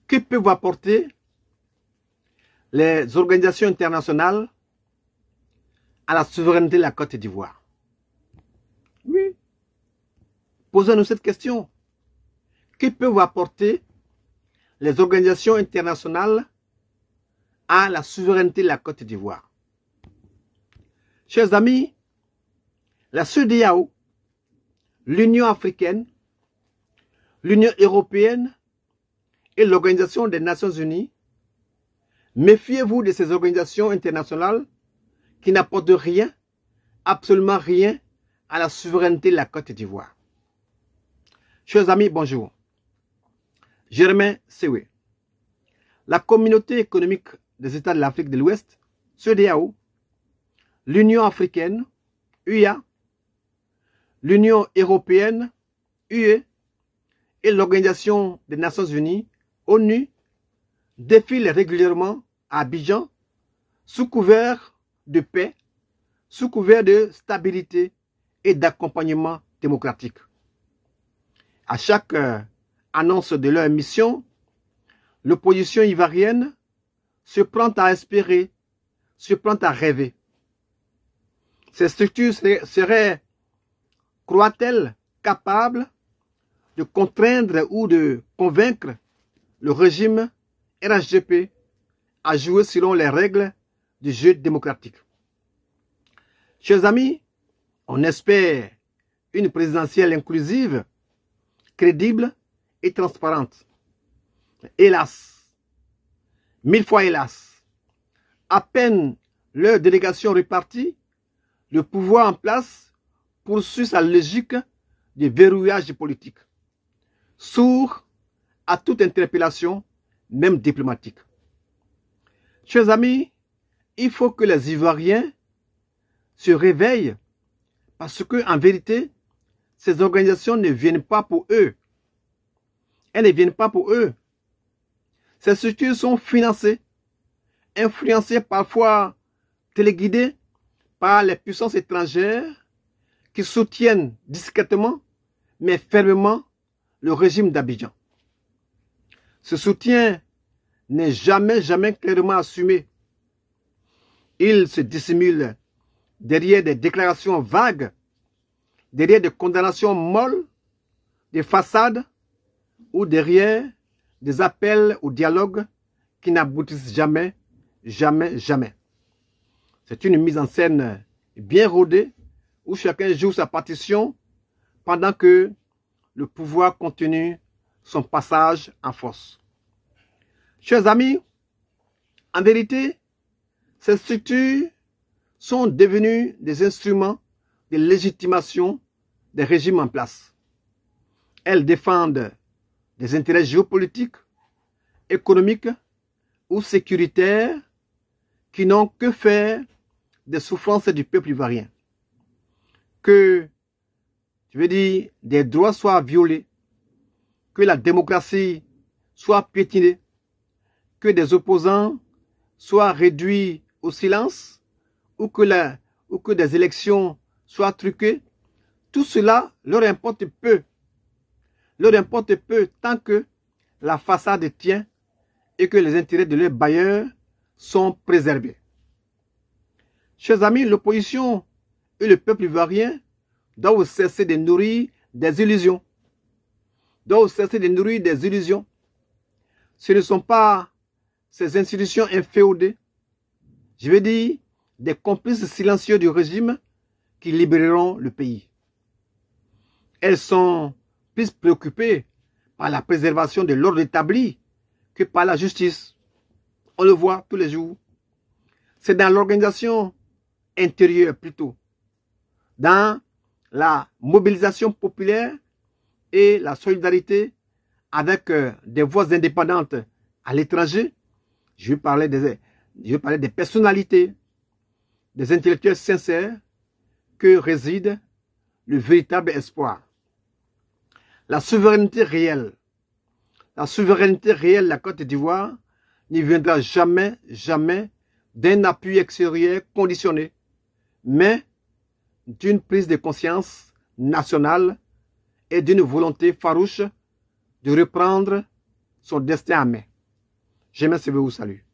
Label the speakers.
Speaker 1: Que peuvent apporter les organisations internationales à la souveraineté de la Côte d'Ivoire? Oui. Posons-nous cette question. Que peuvent apporter les organisations internationales à la souveraineté de la Côte d'Ivoire? Chers amis, la CEDEAO, l'Union africaine, l'Union européenne et l'Organisation des Nations unies, méfiez-vous de ces organisations internationales qui n'apportent rien, absolument rien, à la souveraineté de la Côte d'Ivoire. Chers amis, bonjour. Germain Sewe. La Communauté économique des États de l'Afrique de l'Ouest, CEDEAO, l'Union africaine, UA, l'Union européenne, UE, et l'Organisation des Nations unies, ONU, défilent régulièrement à Abidjan sous couvert de paix, sous couvert de stabilité et d'accompagnement démocratique. À chaque annonce de leur mission, l'opposition ivoirienne se prend à espérer, se prend à rêver. Ces structures seraient, croient-elles, capables de contraindre ou de convaincre le régime RHDP à jouer selon les règles du jeu démocratique. Chers amis, on espère une présidentielle inclusive, crédible et transparente. Hélas, mille fois hélas, à peine leur délégation répartie, le pouvoir en place poursuit sa logique de verrouillage politique, sourd à toute interpellation, même diplomatique. Chers amis, il faut que les Ivoiriens se réveillent parce que, en vérité, ces organisations ne viennent pas pour eux. Elles ne viennent pas pour eux. Ces structures sont financées, influencées, parfois téléguidées par les puissances étrangères qui soutiennent discrètement mais fermement le régime d'Abidjan. Ce soutien n'est jamais clairement assumé. Il se dissimule derrière des déclarations vagues, derrière des condamnations molles, des façades ou derrière des appels au dialogue qui n'aboutissent jamais. C'est une mise en scène bien rodée où chacun joue sa partition pendant que le pouvoir continue son passage en force. Chers amis, en vérité, ces structures sont devenues des instruments de légitimation des régimes en place. Elles défendent des intérêts géopolitiques, économiques ou sécuritaires qui n'ont que faire des souffrances du peuple ivoirien. Que, des droits soient violés, que la démocratie soit piétinée, que des opposants soient réduits au silence ou que des élections soient truquées, tout cela leur importe peu. Leur importe peu tant que la façade tient et que les intérêts de leurs bailleurs sont préservés. Chers amis, l'opposition et le peuple ivoirien doivent cesser de nourrir des illusions. Ce ne sont pas ces institutions inféodées, des complices silencieux du régime qui libéreront le pays. Elles sont plus préoccupées par la préservation de l'ordre établi que par la justice. On le voit tous les jours. C'est dans l'organisation intérieure plutôt, dans la mobilisation populaire et la solidarité avec des voix indépendantes à l'étranger. Je vais parler des personnalités, des intellectuels sincères que réside le véritable espoir. La souveraineté réelle de la Côte d'Ivoire ne viendra jamais d'un appui extérieur conditionné, mais d'une prise de conscience nationale et d'une volonté farouche de reprendre son destin en main. J'aime vous salue.